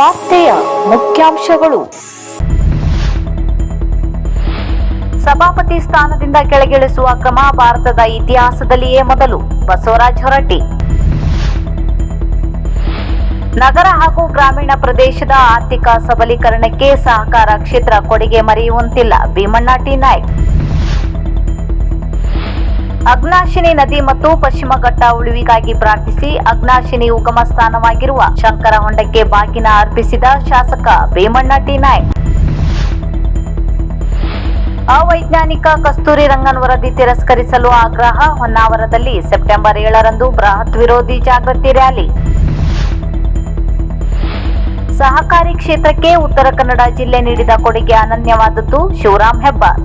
ವಾರ್ತೆಯ ಮುಖ್ಯಾಂಶಗಳು. ಸಭಾಪತಿ ಸ್ಥಾನದಿಂದ ಕೆಳಗಿಳಿಸುವ ಕ್ರಮ ಭಾರತದ ಇತಿಹಾಸದಲ್ಲಿಯೇ ಮೊದಲು. ಬಸವರಾಜ ಹೊರಟ್ಟಿ. ನಗರ ಹಾಗೂ ಗ್ರಾಮೀಣ ಪ್ರದೇಶದ ಆರ್ಥಿಕ ಸಬಲೀಕರಣಕ್ಕೆ ಸಹಕಾರ ಕ್ಷೇತ್ರ ಕೊಡುಗೆ ಮರೆಯುವಂತಿಲ್ಲ. ಭೀಮಣ್ಣ ಟಿ ನಾಯ್ಕ್. ಅಘನಾಶಿನಿ ನದಿ ಮತ್ತು ಪಶ್ಚಿಮ ಘಟ್ಟ ಉಳಿವಿಗಾಗಿ ಪ್ರಾರ್ಥಿಸಿ ಅಘನಾಶಿನಿ ಉಗಮ ಸ್ಥಾನವಾಗಿರುವ ಶಂಕರ ಹೊಂಡಕ್ಕೆ ಬಾಗಿನ ಅರ್ಪಿಸಿದ ಶಾಸಕ ಭೀಮಣ್ಣ ಟಿ ನಾಯ್ಕ್. ಅವೈಜ್ಞಾನಿಕ ಕಸ್ತೂರಿ ರಂಗನ್ ವರದಿ ತಿರಸ್ಕರಿಸಲು ಆಗ್ರಹ. ಹೊನ್ನಾವರದಲ್ಲಿ ಸೆಪ್ಟೆಂಬರ್ 7ರಂದು ಬೃಹತ್ ವಿರೋಧಿ ಜಾಗೃತಿ ರ್ಯಾಲಿ. ಸಹಕಾರಿ ಕ್ಷೇತ್ರಕ್ಕೆ ಉತ್ತರ ಕನ್ನಡ ಜಿಲ್ಲೆ ನೀಡಿದ ಕೊಡುಗೆ ಅನನ್ಯವಾದದ್ದು. ಶಿವರಾಮ್ ಹೆಬ್ಬಾರ್.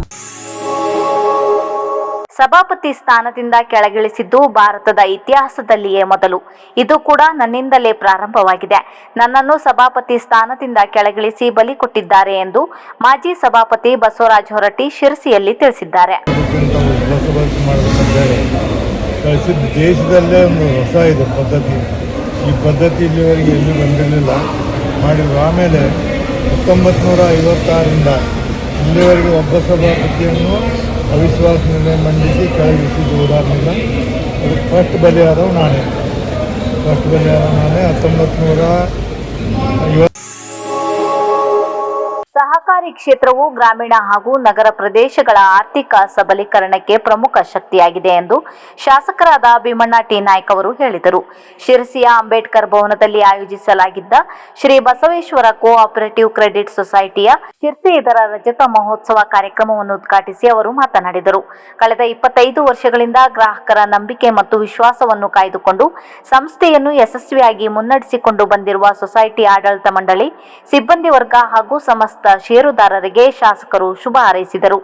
ಸಭಾಪತಿ ಸ್ಥಾನದಿಂದ ಕೆಳಗಿಳಿಸಿದ್ದು ಭಾರತದ ಇತಿಹಾಸದಲ್ಲಿಯೇ ಮೊದಲು. ಇದು ಕೂಡ ನನ್ನಿಂದಲೇ ಪ್ರಾರಂಭವಾಗಿದೆ. ನನ್ನನ್ನು ಸಭಾಪತಿ ಸ್ಥಾನದಿಂದ ಕೆಳಗಿಳಿಸಿ ಬಲಿ ಕೊಟ್ಟಿದ್ದಾರೆ ಎಂದು ಮಾಜಿ ಸಭಾಪತಿ ಬಸವರಾಜ ಹೊರಟ್ಟಿ ಶಿರಸಿಯಲ್ಲಿ ತಿಳಿಸಿದ್ದಾರೆ. ದೇಶದಲ್ಲೇ ಒಂದು ಹೊಸ ಇದು ಪದ್ಧತಿ. ಈ ಪದ್ಧತಿ ಇಲ್ಲಿವರೆಗೆ ಎಲ್ಲೂ ಬಂದಿರಲಿಲ್ಲ. ಮಾಡಿದ್ರು. ಆಮೇಲೆ 1956ರಿಂದ ಇಲ್ಲಿವರೆಗೆ ಒಬ್ಬ ಸಭಾಪತಿಯನ್ನು ಅವಿಶ್ವಾಸ ನಿರ್ಣಯ ಮಂಡಿಸಿ ಕೆಳಗಿಳಿಸಿದ್ದು ಉದಾಹರಣೆಲ್ಲ. ಫಸ್ಟ್ ಬಲಿಯಾದವು ನಾನೇ 1950. ಸಹಕಾರಿ ಕ್ಷೇತ್ರವು ಗ್ರಾಮೀಣ ಹಾಗೂ ನಗರ ಪ್ರದೇಶಗಳ ಆರ್ಥಿಕ ಸಬಲೀಕರಣಕ್ಕೆ ಪ್ರಮುಖ ಶಕ್ತಿಯಾಗಿದೆ ಎಂದು ಶಾಸಕರಾದ ಭೀಮಣ್ಣ ಟಿ ನಾಯ್ಕ್ ಅವರು ಹೇಳಿದರು. ಶಿರಸಿಯ ಅಂಬೇಡ್ಕರ್ ಭವನದಲ್ಲಿ ಆಯೋಜಿಸಲಾಗಿದ್ದ ಶ್ರೀ ಬಸವೇಶ್ವರ ಕೋಆಪರೇಟಿವ್ ಕ್ರೆಡಿಟ್ ಸೊಸೈಟಿಯ ಶಿರಸಿ ಇದರ ರಜತ ಮಹೋತ್ಸವ ಕಾರ್ಯಕ್ರಮವನ್ನು ಉದ್ಘಾಟಿಸಿ ಅವರು ಮಾತನಾಡಿದರು. ಕಳೆದ 25 ವರ್ಷಗಳಿಂದ ಗ್ರಾಹಕರ ನಂಬಿಕೆ ಮತ್ತು ವಿಶ್ವಾಸವನ್ನು ಕಾಯ್ದುಕೊಂಡು ಸಂಸ್ಥೆಯನ್ನು ಯಶಸ್ವಿಯಾಗಿ ಮುನ್ನಡೆಸಿಕೊಂಡು ಬಂದಿರುವ ಸೊಸೈಟಿ ಆಡಳಿತ ಮಂಡಳಿ, ಸಿಬ್ಬಂದಿ ವರ್ಗ ಹಾಗೂ ಸಮಸ್ತ ಷೇರುದಾರರಿಗೆ ಶಾಸಕರು ಶುಭ ಹಾರೈಸಿದರು.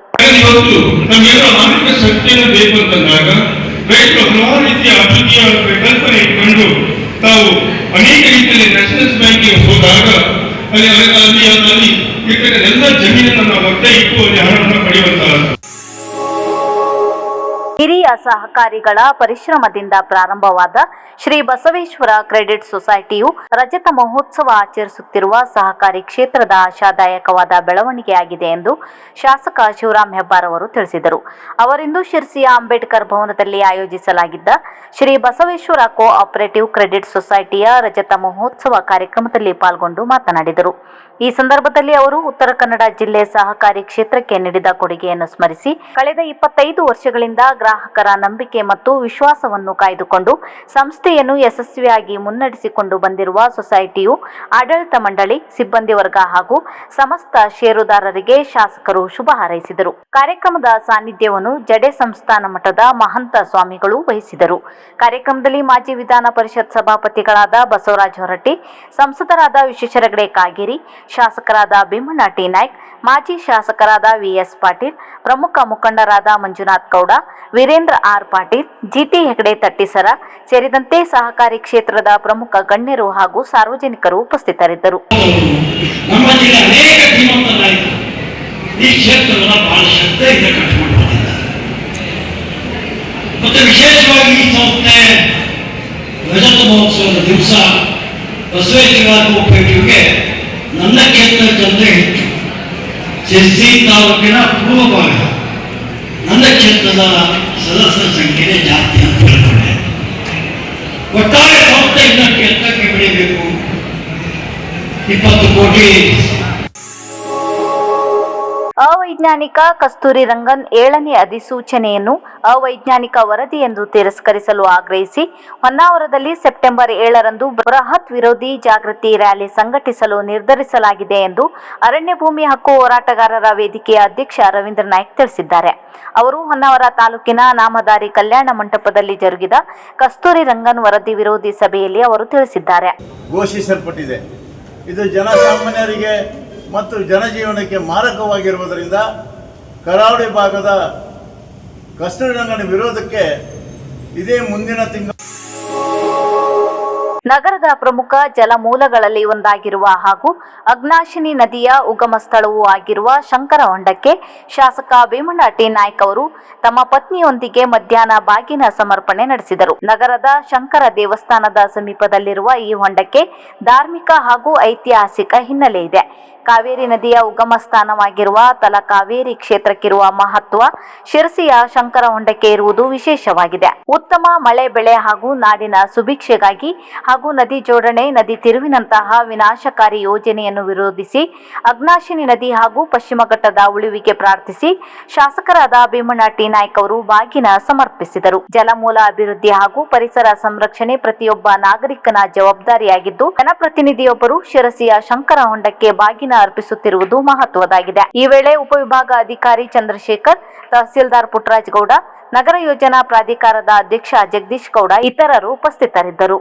ಹಿರಿಯ ಸಹಕಾರಿಗಳ ಪರಿಶ್ರಮದಿಂದ ಪ್ರಾರಂಭವಾದ ಶ್ರೀ ಬಸವೇಶ್ವರ ಕ್ರೆಡಿಟ್ ಸೊಸೈಟಿಯು ರಜತ ಮಹೋತ್ಸವ ಆಚರಿಸುತ್ತಿರುವ ಸಹಕಾರಿ ಕ್ಷೇತ್ರದ ಆಶಾದಾಯಕವಾದ ಬೆಳವಣಿಗೆಯಾಗಿದೆ ಎಂದು ಶಾಸಕ ಶಿವರಾಮ್ ಹೆಬ್ಬಾರ್ ಅವರು ತಿಳಿಸಿದರು. ಅವರಿಂದು ಶಿರಸಿಯ ಅಂಬೇಡ್ಕರ್ ಭವನದಲ್ಲಿ ಆಯೋಜಿಸಲಾಗಿದ್ದ ಶ್ರೀ ಬಸವೇಶ್ವರ ಕೋಆಪರೇಟಿವ್ ಕ್ರೆಡಿಟ್ ಸೊಸೈಟಿಯ ರಜತ ಮಹೋತ್ಸವ ಕಾರ್ಯಕ್ರಮದಲ್ಲಿ ಪಾಲ್ಗೊಂಡು ಮಾತನಾಡಿದರು. ಈ ಸಂದರ್ಭದಲ್ಲಿ ಅವರು ಉತ್ತರ ಕನ್ನಡ ಜಿಲ್ಲೆ ಸಹಕಾರಿ ಕ್ಷೇತ್ರಕ್ಕೆ ನೀಡಿದ ಕೊಡುಗೆಯನ್ನು ಸ್ಮರಿಸಿ, ಕಳೆದ 25 ವರ್ಷಗಳಿಂದ ಗ್ರಾಹಕರ ನಂಬಿಕೆ ಮತ್ತು ವಿಶ್ವಾಸವನ್ನು ಕಾಯ್ದುಕೊಂಡು ಸಂಸ್ಥೆಯನ್ನು ಯಶಸ್ವಿಯಾಗಿ ಮುನ್ನಡೆಸಿಕೊಂಡು ಬಂದಿರುವ ಸೊಸೈಟಿಯು ಆಡಳಿತ ಮಂಡಳಿ, ಸಿಬ್ಬಂದಿ ವರ್ಗ ಹಾಗೂ ಸಮಸ್ತ ಷೇರುದಾರರಿಗೆ ಶಾಸಕರು ಶುಭ ಹಾರೈಸಿದರು. ಕಾರ್ಯಕ್ರಮದ ಸಾನ್ನಿಧ್ಯವನ್ನು ಜಡೆ ಸಂಸ್ಥಾನ ಮಠದ ಮಹಂತ ಸ್ವಾಮಿಗಳು ವಹಿಸಿದರು. ಕಾರ್ಯಕ್ರಮದಲ್ಲಿ ಮಾಜಿ ವಿಧಾನ ಪರಿಷತ್ ಸಭಾಪತಿಗಳಾದ ಬಸವರಾಜ ಹೊರಟ್ಟಿ, ಸಂಸದರಾದ ವಿಶ್ವೇಶ್ವರ ಹೆಗಡೆ ಕಾಗೇರಿ, ಶಾಸಕರಾದ ಭೀಮಣ್ಣ ಟಿ ನಾಯ್ಕ್, ಮಾಜಿ ಶಾಸಕರಾದ ವಿಎಸ್ ಪಾಟೀಲ್, ಪ್ರಮುಖ ಮುಖಂಡರಾದ ಮಂಜುನಾಥ್ ಗೌಡ, ವೀರೇಂದ್ರ ಆರ್ ಪಾಟೀಲ್, ಜಿಟಿ ಹೆಗಡೆ ತಟ್ಟಿಸರ ಸೇರಿದಂತೆ ಸಹಕಾರಿ ಕ್ಷೇತ್ರದ ಪ್ರಮುಖ ಗಣ್ಯರು ಹಾಗೂ ಸಾರ್ವಜನಿಕರು ಉಪಸ್ಥಿತರಿದ್ದರು. ನನ್ನ ಕ್ಷೇತ್ರಕ್ಕೆ ಹೆಚ್ಚು ಶಿರಸಿ ತಾಲೂಕಿನ ಪೂರ್ವ ಭಾಗ ನನ್ನ ಕ್ಷೇತ್ರದ ಸದಸ್ಯರ ಸಂಖ್ಯೆ ಜಾಸ್ತಿ ಅಂತ ಹೇಳ್ಕೊಂಡೆ. ಒಟ್ಟಾರೆ ಸಂಸ್ಥೆಯಿಂದ ಕ್ಷೇತ್ರಕ್ಕೆ ಬೆಳೆಯಬೇಕು 20 ಕೋಟಿ. ಅವೈಜ್ಞಾನಿಕ ಕಸ್ತೂರಿ ರಂಗನ್ 7ನೇ ಅಧಿಸೂಚನೆಯನ್ನು ಅವೈಜ್ಞಾನಿಕ ವರದಿ ಎಂದು ತಿರಸ್ಕರಿಸಲು ಆಗ್ರಹಿಸಿ ಹೊನ್ನಾವರದಲ್ಲಿ ಸೆಪ್ಟೆಂಬರ್ 7ರಂದು ಬೃಹತ್ ವಿರೋಧಿ ಜಾಗೃತಿ ರ್ಯಾಲಿ ಸಂಘಟಿಸಲು ನಿರ್ಧರಿಸಲಾಗಿದೆ ಎಂದು ಅರಣ್ಯ ಭೂಮಿ ಹಕ್ಕು ಹೋರಾಟಗಾರರ ವೇದಿಕೆಯ ಅಧ್ಯಕ್ಷ ರವೀಂದ್ರ ನಾಯ್ಕ್ ತಿಳಿಸಿದ್ದಾರೆ. ಅವರು ಹೊನ್ನಾವರ ತಾಲೂಕಿನ ನಾಮದಾರಿ ಕಲ್ಯಾಣ ಮಂಟಪದಲ್ಲಿ ಜರುಗಿದ ಕಸ್ತೂರಿ ರಂಗನ್ ವರದಿ ವಿರೋಧಿ ಸಭೆಯಲ್ಲಿ ಅವರು ತಿಳಿಸಿದ್ದಾರೆ. ಘೋಷಿಸಲ್ಪಟ್ಟಿದೆ. ಇದು ಜನಸಾಮಾನ್ಯರಿಗೆ ಮತ್ತು ಜನಜೀವನಕ್ಕೆ ಮಾರಕವಾಗಿರುವುದರಿಂದ ಕರಾವಳಿ ಭಾಗದ ಕಸ್ತೂರಿ ರಂಗನ ವಿರೋಧಕ್ಕೆ ಇದೇ ಮುಂದಿನ ತಿಂಗಳು ನಗರದ ಪ್ರಮುಖ ಜಲಮೂಲಗಳಲ್ಲಿ ಒಂದಾಗಿರುವ ಹಾಗೂ ಅಗ್ನಾಶಿನಿ ನದಿಯ ಉಗಮ ಸ್ಥಳವೂ ಆಗಿರುವ ಶಂಕರ ಹೊಂಡಕ್ಕೆ ಶಾಸಕ ಭೀಮಣ್ಣ ಟಿ ನಾಯ್ಕ ಅವರು ತಮ್ಮ ಪತ್ನಿಯೊಂದಿಗೆ ಮಧ್ಯಾಹ್ನ ಬಾಗಿನ ಸಮರ್ಪಣೆ ನಡೆಸಿದರು. ನಗರದ ಶಂಕರ ದೇವಸ್ಥಾನದ ಸಮೀಪದಲ್ಲಿರುವ ಈ ಹೊಂಡಕ್ಕೆ ಧಾರ್ಮಿಕ ಹಾಗೂ ಐತಿಹಾಸಿಕ ಹಿನ್ನೆಲೆ ಇದೆ. ಕಾವೇರಿ ನದಿಯ ಉಗಮ ಸ್ಥಾನವಾಗಿರುವ ತಲಕಾವೇರಿ ಕ್ಷೇತ್ರಕ್ಕಿರುವ ಮಹತ್ವ ಶಿರಸಿಯ ಶಂಕರ ಹೊಂಡಕ್ಕೆ ಇರುವುದು ವಿಶೇಷವಾಗಿದೆ. ಉತ್ತಮ ಮಳೆ ಬೆಳೆ ಹಾಗೂ ನಾಡಿನ ಸುಭಿಕ್ಷೆಗಾಗಿ ಹಾಗೂ ನದಿ ಜೋಡಣೆ, ನದಿ ತಿರುವಿನಂತಹ ವಿನಾಶಕಾರಿ ಯೋಜನೆಯನ್ನು ವಿರೋಧಿಸಿ ಅಗ್ನಾಶಿನಿ ನದಿ ಹಾಗೂ ಪಶ್ಚಿಮ ಘಟ್ಟದ ಉಳಿವಿಗೆ ಪ್ರಾರ್ಥಿಸಿ ಶಾಸಕರಾದ ಭೀಮಣ್ಣ ಟಿ ನಾಯ್ಕ ಅವರು ಬಾಗಿನ ಸಮರ್ಪಿಸಿದರು. ಜಲಮೂಲ ಅಭಿವೃದ್ಧಿ ಹಾಗೂ ಪರಿಸರ ಸಂರಕ್ಷಣೆ ಪ್ರತಿಯೊಬ್ಬ ನಾಗರಿಕನ ಜವಾಬ್ದಾರಿಯಾಗಿದ್ದು, ಜನಪ್ರತಿನಿಧಿಯೊಬ್ಬರು ಶಿರಸಿಯ ಶಂಕರ ಹೊಂಡಕ್ಕೆ ಬಾಗಿನ ಅರ್ಪಿಸುತ್ತಿರುವುದು ಮಹತ್ವದಾಗಿದೆ. ಈ ವೇಳೆ ಉಪವಿಭಾಗ ಅಧಿಕಾರಿ ಚಂದ್ರಶೇಖರ್, ತಹಸೀಲ್ದಾರ್ ಪುಟ್ಟರಾಜ್ ಗೌಡ, ನಗರ ಯೋಜನಾ ಪ್ರಾಧಿಕಾರದ ಅಧ್ಯಕ್ಷ ಜಗದೀಶ್ ಗೌಡ ಇತರರು ಉಪಸ್ಥಿತರಿದ್ದರು.